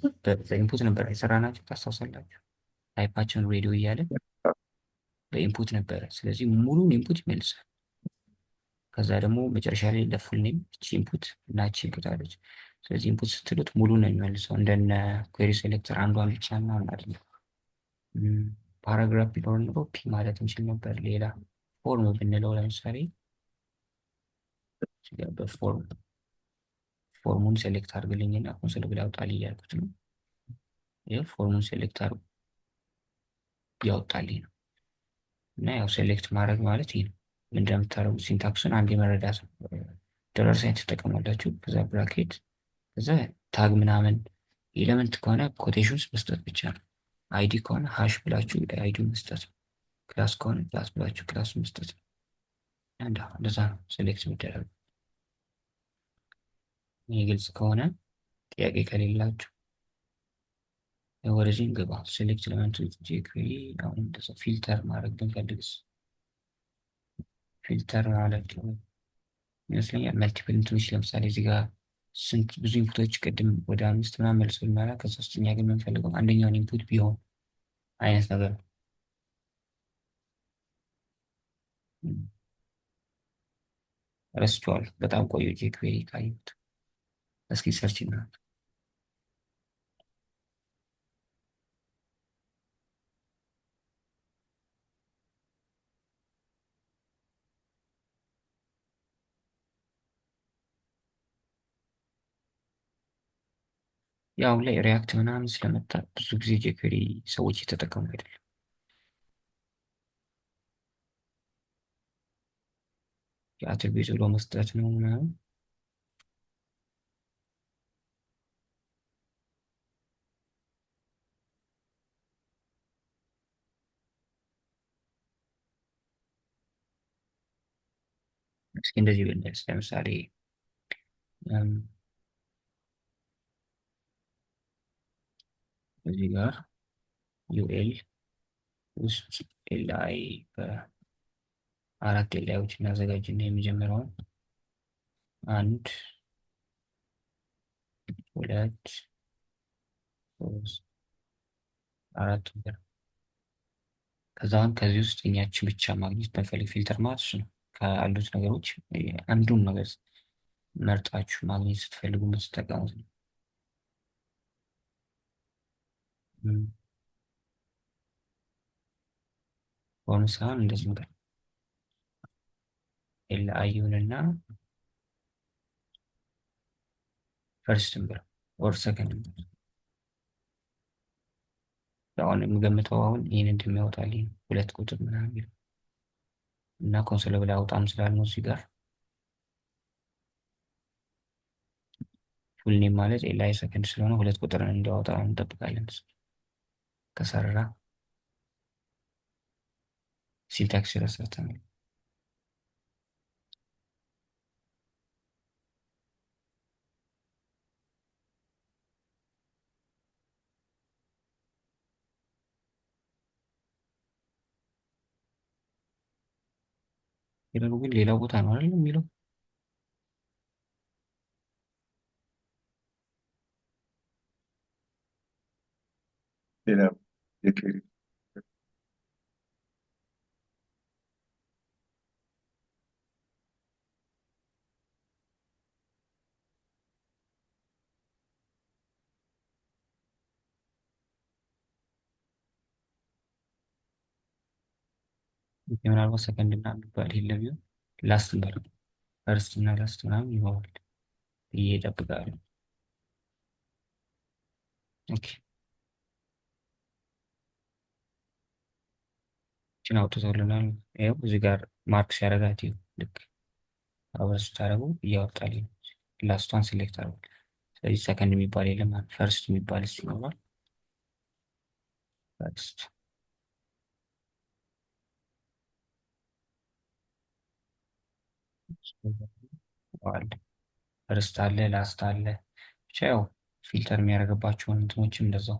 በኢንፑት ነበር የሰራናቸው ታስታውሳላችሁ። ታይፓቸውን ሬዲዮ እያለ በኢንፑት ነበረ። ስለዚህ ሙሉን ኢንፑት ይመልሳል። ከዛ ደግሞ መጨረሻ ላይ ለፉል ኔም እቺ ኢንፑት እና እቺ ኢንፑት አለች። ስለዚህ ኢንፑት ስትሉት ሙሉ ነው የሚመልሰው። እንደነ ኩዌሪ ሴሌክተር አንዷን ብቻ ምናምን አይደለም። ፓራግራፍ ቢኖር ኖሮ ፒ ማለት እንችል ነበር። ሌላ ፎርም ብንለው ለምሳሌ ፎርሙን ሴሌክት አድርግልኝና ኮንሶል ብላ ያውጣልኝ እያልኩት ነው። ይህ ፎርሙን ሴሌክት አድርጉ ያወጣልኝ ነው። እና ያው ሴሌክት ማድረግ ማለት ይህ ነው። እንደምታደርጉት ሲንታክሱን አንድ የመረዳት ዶላር ሳይን ትጠቀማላችሁ። ከዛ ብራኬት ከዛ ታግ ምናምን ኤሌመንት ከሆነ ኮቴሽን ውስጥ መስጠት ብቻ ነው። አይዲ ከሆነ ሃሽ ብላችሁ አይዲ መስጠት ነው። ክላስ ከሆነ ክላስ ብላችሁ ክላስ መስጠት ነው። እንደዛ ነው ሴሌክት የሚደረግ። ይህ ግልጽ ከሆነ ጥያቄ ከሌላችሁ ወደዚህ እንገባ። ሴሌክት ኤሌመንት ጄኩዌሪ። አሁን እንደዛ ፊልተር ማድረግ ብንፈልግስ ፊልተር ማለት ይመስለኛል መልቲፕል እንትኖች ለምሳሌ እዚህ ጋር ስንት ብዙ ኢንፑቶች ቅድም ወደ 5 ምናምን መልሶ ልናላ ከሶስተኛ ግን የምንፈልገው አንደኛውን ኢንፑት ቢሆን አይነት ነገር ነው። ረስቼዋለሁ። በጣም ቆዩ ጄኩዌሪ ካየሁት። እስኪ ሰርች እናድርግ። ያው ላይ ሪያክት ምናምን ስለመጣ ብዙ ጊዜ ጄኩዌሪ ሰዎች የተጠቀሙ አይደለም። የአትሪቢዩት ብሎ መስጠት ነው ምናምን። እስኪ እንደዚህ ብንደርስ ለምሳሌ እዚህ ጋር ዩኤል ውስጥ ኤልአይ በአራት ኤልአዮች እናዘጋጅና የሚጀምረውን 1 2 3 4 ነበር። ከዛም ከዚህ ውስጥ እኛችን ብቻ ማግኘት በፈልግ ፊልተር ማለት እሱ ነው። ካሉት ነገሮች አንዱን ነገር መርጣችሁ ማግኘት ስትፈልጉ የምትጠቀሙት ነው። በሆነ ሰዓት እንደዚህ ነገር ኤል አይዩንና ፈርስት ብር ኦር ሰከንድ አሁን የምገምተው አሁን ይህን እንደሚያወጣልኝ 2 ቁጥር ምናምን እና ኮንሶል ብላ አውጣም ስላልነው እዚህ ጋር ፉል ኔም ማለት ኤልአይ ሰከንድ ስለሆነ 2 ቁጥርን እንዲያወጣ እንጠብቃለን። ከሰራ ሲንታክስ ረሳተናል። ይላሉ ግን ሌላ ቦታ ነው አይደል የሚለው ሌላ ጄኩዌሪ ምናልባት ሰከንድ እና የሚባል የለም ይሆን ላስት እንበለው ፈርስት እና ላስት ምናምን ይኖራል ብዬ እጠብቃለሁ። ኦኬ ችን አውጥቶልናል። ይኸው እዚህ ጋር ማርክ ሲያደርጋት ይኸው ልክ አብረ ስታደርጉ እያወጣልኝ ነው። ላስቷን ሴሌክት አድርጉ። ስለዚህ ሰከንድ የሚባል የለም ፈርስት የሚባል እሱ ይኖራል። ፈርስት አለ ፈርስት አለ ላስት አለ። ብቻ ያው ፊልተር የሚያደርግባቸውን እንትኖችም እንደዛው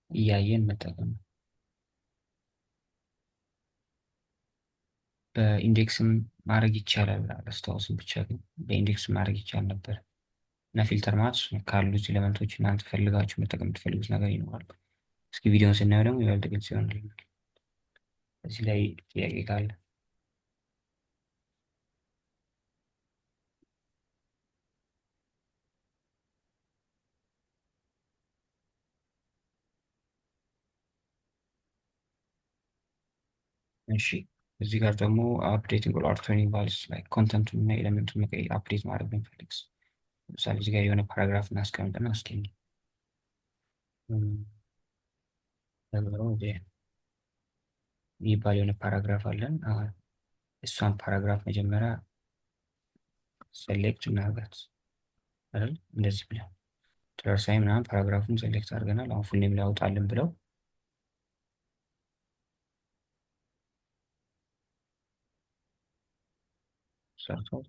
እያየን መጠቀም ነው። በኢንዴክስም ማድረግ ይቻላል አላስታውስም፣ ብቻ ግን በኢንዴክስም ማድረግ ይቻል ነበር። እና ፊልተር ማለት ካሉት ኤሌመንቶች እናንተ ፈልጋችሁ መጠቀም የምትፈልጉት ነገር ይኖራል። እስኪ ቪዲዮውን ስናየው ደግሞ ይበልጥ ግልጽ ይሆንልናል። እዚህ ላይ ጥያቄ ካለ እሺ። እዚህ ጋር ደግሞ አፕዴቲንግ ኦር አልተሪንግ ቫልዩስ ላይ ኮንተንቱን እና ኤሌመንቱን መቀየር አፕዴት ማድረግ ብንፈልግ፣ ለምሳሌ እዚህ ጋር የሆነ ፓራግራፍ እናስቀምጥና እስኪ የሚባል የሆነ ፓራግራፍ አለን። እሷን ፓራግራፍ መጀመሪያ ሴሌክት እናርጋት አይደል? እንደዚህ ብለን ትራሳይ ምናምን ፓራግራፉን ሴሌክት አድርገናል። አሁን ፉል ኔም ሊያወጣልን ብለው ሰርተው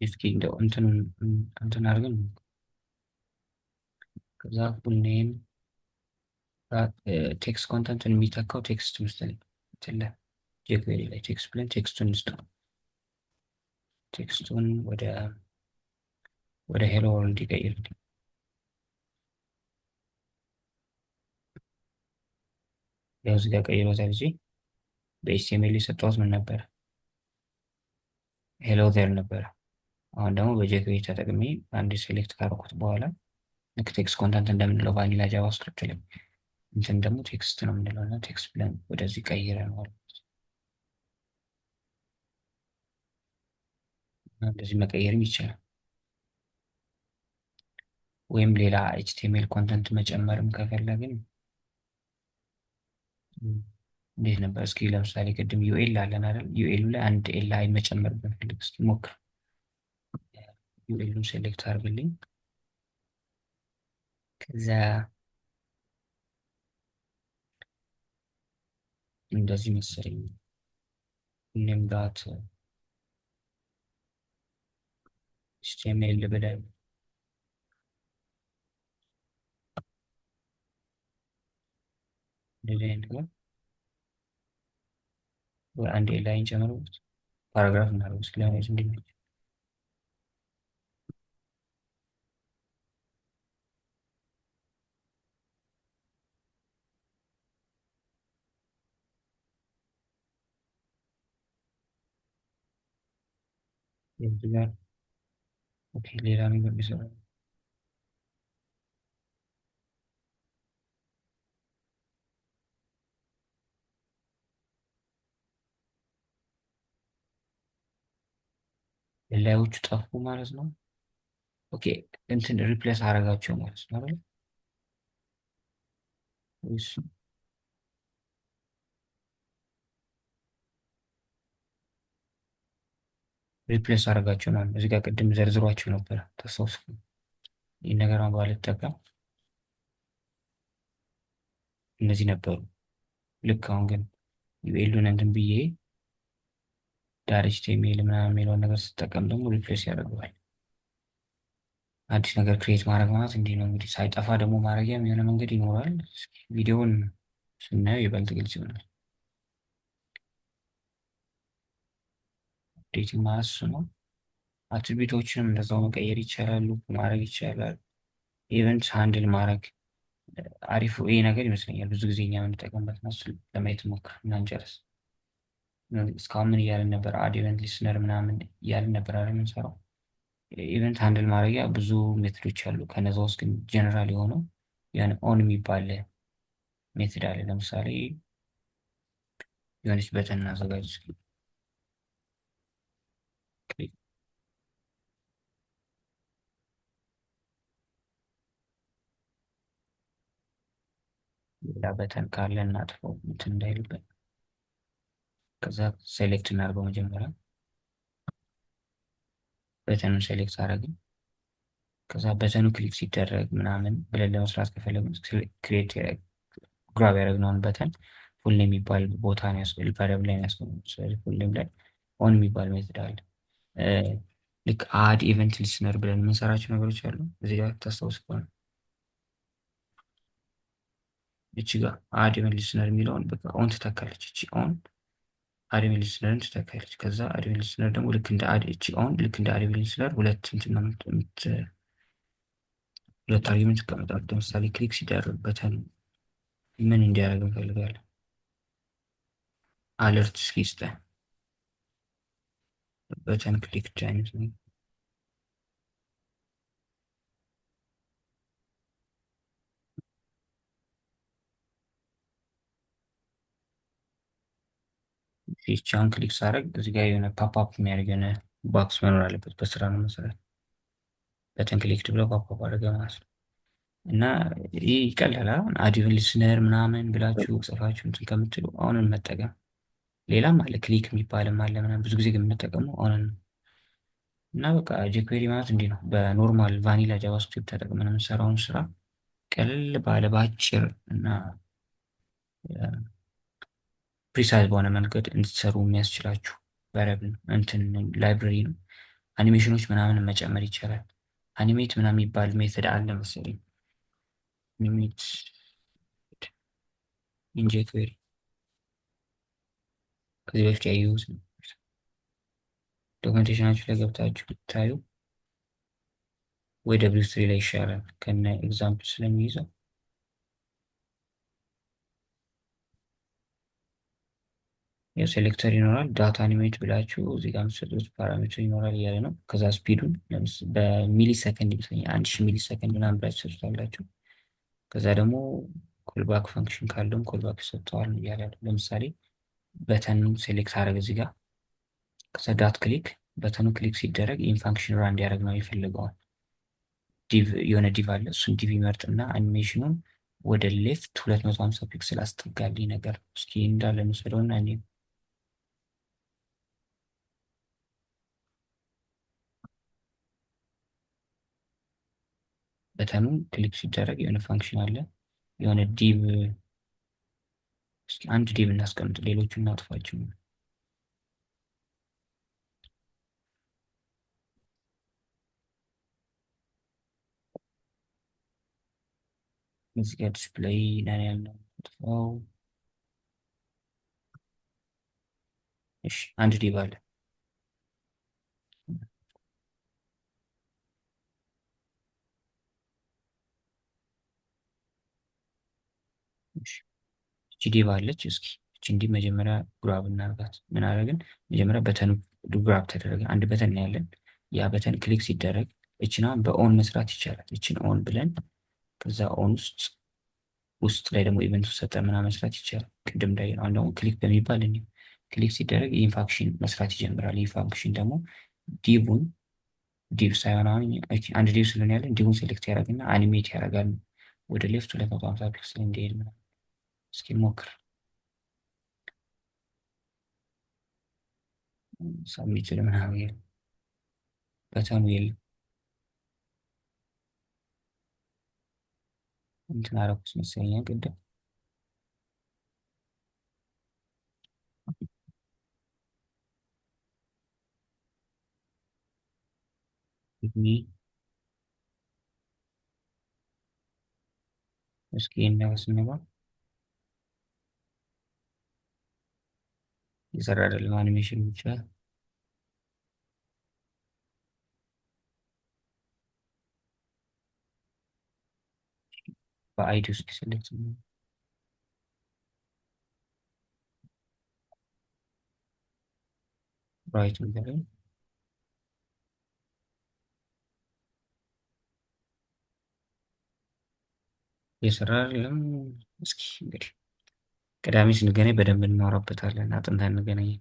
እስኪ እንደው እንትን አድርገን ከዛ ፉል ኔም ቴክስት ኮንተንትን የሚተካው ቴክስት መሰለኝ ትለ ጄኩዌሪ ላይ ቴክስት ብለን ቴክስቱን እንስጠው። ቴክስቱን ወደ ሄሎ ወርልድ ይቀይር። ያው እዚህ ጋር ቀይሮታል። እዚህ በኤችቲኤምኤል የሰጠሁት ምን ነበረ? ሄሎ ዜር ነበረ። አሁን ደግሞ በጄኩዌሪ ተጠቅሜ አንድ ሴሌክት ካደረኩት በኋላ ልክ ቴክስት ኮንተንት እንደምንለው ቫኒላ ጃቫስክሪፕት ላይ እንትን ደግሞ ቴክስት ነው የምንለው እና ቴክስት ብለን ወደዚህ ቀይረነዋል። እንደዚህ መቀየርም ይቻላል። ወይም ሌላ ኤችቲኤምኤል ኮንተንት መጨመርም ከፈለግን እንዴት ነበር? እስኪ ለምሳሌ ቅድም ዩኤል አለን አይደል? ዩኤሉ ላይ አንድ ኤል አይ መጨመር ብንፈልግ እስኪ ሞክር። ዩኤሉን ሴሌክት አድርግልኝ። ከዛ እንደዚህ መሰለኝ ሁሌም ዳት ኤችቲኤምኤል ብለን እንደዚህ አይነት ነገር ወይ አንድ ኤል አይን ጨምረውት ፓራግራፍ እናደርገው እስኪ ለማየት እንዲመች። እዚህ ጋር ኦኬ፣ ሌላ ነገር ቢሰራ ኤላዮቹ ጠፉ ማለት ነው። ኦኬ እንትን ሪፕሌስ አደረጋቸው ማለት ነው አይደል? ወይስ ሪፕሌስ አደረጋቸው ማለት ነው? እዚህ ጋር ቅድም ዘርዝሯቸው ነበር ታስታውሱ። ይህ ነገር አሁን ባልጠቀም እነዚህ ነበሩ። ልክ አሁን ግን ዩኤሉን እንትን ብዬ ዳር ኤችቲኤምኤል ምናምን የሚለውን ነገር ስጠቀም ደግሞ ሪፕሌስ ያደርገዋል። አዲስ ነገር ክሬት ማድረግ ማለት እንዲህ ነው እንግዲህ። ሳይጠፋ ደግሞ ማድረጊያም የሆነ መንገድ ይኖራል። እስኪ ቪዲዮውን ስናየው ይበልጥ ግልጽ ይሆናል። አፕዴቲንግ ማለት እሱ ነው። አትሪቢዩቶችንም እንደዛው መቀየር ይቻላል፣ ሉፕ ማድረግ ይቻላል። ኢቨንት ሃንድል ማድረግ አሪፉ ይሄ ነገር ይመስለኛል። ብዙ ጊዜ እኛ የምንጠቀምበት ነው። እሱን ለማየት ሞክር እና እንጨርስ። እስካሁን ምን እያልን ነበር? አድ ኢቨንት ሊስነር ምናምን እያልን ነበር አይደል የምንሰራው። ኢቨንት ሃንድል ማድረጊያ ብዙ ሜትዶች አሉ። ከነዛ ውስጥ ግን ጀነራል የሆነው ያን ኦን የሚባል ሜትድ አለ። ለምሳሌ የሆነች በተን እናዘጋጅ እስኪ። ሌላ በተን ካለ እናጥፈው እንትን እንዳይልበት። ከዛ ሴሌክት እናድርገው መጀመሪያ። በተኑን ሴሌክት አደረግን። ከዛ በተኑ ክሊክ ሲደረግ ምናምን ብለን ለመስራት ከፈለግን ክሬት ግራብ ያደረግነውን በተን ፉል ኔም የሚባል ቦታ ነው ቫሪያብል ላይ ያስቀምጡት። ስለዚህ ፉል ኔም ላይ ኦን የሚባል ሜትድ አለ። ልክ አድ ኢቨንት ሊስነር ብለን የምንሰራቸው ነገሮች አሉ። እዚህ ጋር ታስታውስ ከሆነ እቺ ጋር አድ ኢቨንት ሊስነር የሚለውን በቃ ኦን ትተካለች። እቺ ኦን አድ ኢቨንት ሊስነርን ትተካለች። ከዛ አድ ኢቨንት ሊስነር ደግሞ ልክ እንደ አድ እቺ ኦን ልክ እንደ አድ ኢቨንት ሊስነር ሁለት እንትን ነው ሁለት አርጊመንት ትቀመጣለች። ለምሳሌ ክሊክ ሲደረግ በተን ምን እንዲያደርግ እንፈልጋለን? አለርት እስኪ ስጠን። በተን ክሊክ አይነት ነው። ፊቻውን ክሊክ ሳደርግ እዚህ ጋር የሆነ ፓፕአፕ የሚያደርግ የሆነ ባክስ መኖር አለበት። በስራ ነው መሰረት በተን ክሊክድ ብለው ፓፕአፕ አድርገ ማለት ነው። እና ይህ ይቀላል። አሁን አዲቭን ሊስነር ምናምን ብላችሁ ጽፋችሁ እንትን ከምትሉ አሁንን መጠቀም። ሌላም አለ ክሊክ የሚባልም አለ ምናምን። ብዙ ጊዜ ግን የምንጠቀመው አሁንን ነው። እና በቃ ጄኩዌሪ ማለት እንዲህ ነው። በኖርማል ቫኒላ ጃቫስክሪፕት ተጠቅመን የምንሰራውን ስራ ቀለል ባለ በአጭር እና ፕሪሳይዝ በሆነ መንገድ እንድትሰሩ የሚያስችላችሁ ቫሪያብል እንትን ላይብረሪ ነው። አኒሜሽኖች ምናምን መጨመር ይቻላል። አኒሜት ምናምን የሚባል ሜተድ አለ መሰለኝ። አኒሜት ኢን ጄኩዌሪ ከዚህ በፊት ያየሁት ነው። ዶክመንቴሽናችሁ ላይ ገብታችሁ ብታዩ ወይ W3 ላይ ይሻላል ከነ ኤግዛምፕል ስለሚይዘው። የሴሌክተር ይኖራል። ዳታ አኒሜት ብላችሁ እዚህ ጋር የምትሰጡት ፓራሜትር ይኖራል እያለ ነው። ከዛ ስፒዱን በሚሊ ሰከንድ ይመስለኛል 1000 ሚሊ ሰከንድ ምናምን ብላችሁ ትሰጡታላችሁ። ከዛ ደግሞ ኮልባክ ፈንክሽን ካለውም ኮልባክ ይሰጠዋል እያለ ነው። ለምሳሌ በተን ሴሌክት አደረግ እዚህ ጋር። ከዛ ዳት ክሊክ በተኑ ክሊክ ሲደረግ ኢን ፋንክሽን ራን እንዲያደርግ ነው የሚፈልገዋል። ዲቭ የሆነ ዲቭ አለ። እሱን ዲቭ ይመርጥና አኒሜሽኑን ወደ ሌፍት 250 ፒክስል አስጠጋልኝ ነገር። እስኪ እንዳለ እንውሰደውና እኔ በተኑ ክሊክ ሲደረግ የሆነ ፋንክሽን አለ። የሆነ ዲቭ እስኪ አንድ ዲቭ እናስቀምጥ፣ ሌሎቹን እናጥፋቸው። እዚህ ጋር ዲስፕሌይ ላይ ያለው ጥፋው። እሺ አንድ ዲቭ አለ። እሺ እቺ ዲቭ አለች። እስኪ እቺ እንዲህ መጀመሪያ ግራብ እናርጋት። ምን አደረግን? መጀመሪያ በተን ግራብ ተደረገ። አንድ በተን ነው ያለን። ያ በተን ክሊክ ሲደረግ እቺን አሁን በኦን መስራት ይቻላል። እቺን ኦን ብለን ከዛ ኦን ውስጥ ላይ ደግሞ ኢቨንቱ ሰጠን ምናምን መስራት ይቻላል። ቅድም ላይ አሁን ደግሞ ክሊክ በሚባል እኔ ክሊክ ሲደረግ ይህን ፋንክሽን መስራት ይጀምራል። ይህ ፋንክሽን ደግሞ ዲቭን ዲቭ ሳይሆን አሁን አንድ ዲቭ ስለሆነ ያለን ዲቭን ሴሌክት ያደርግና አኒሜት ያደርጋል ወደ ሌፍት 250 ፒክስል እንዲሄድ ምናምን። እስኪ ሞክር። ሰሚት ምናምን የለም በተኑ የለም። እንትን አደረኩት መሰለኝ ቅድም። እስኪ ስንገባ የሰራ አይደለም አኒሜሽን ብቻ በአይዲ ውስጥ ሴሌክት ራይት ነገር የሰራ አይደለም። እስኪ እንግዲህ ቅዳሜ ስንገናኝ በደንብ እናወራበታለን። አጥንተን እንገናኝ።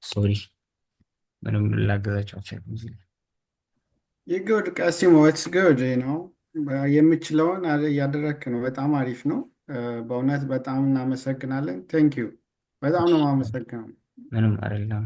ሶሪ ምንም ላገዛቸው አልቻልኩም እዚህ ላይ። ይጉድ ቀሲሞ ኢትስ ጉድ ነው። የምችለውን እያደረክ ነው። በጣም አሪፍ ነው። በእውነት በጣም እናመሰግናለን። ቴንክ ዩ። በጣም ነው የማመሰግነው። ምንም አይደለም።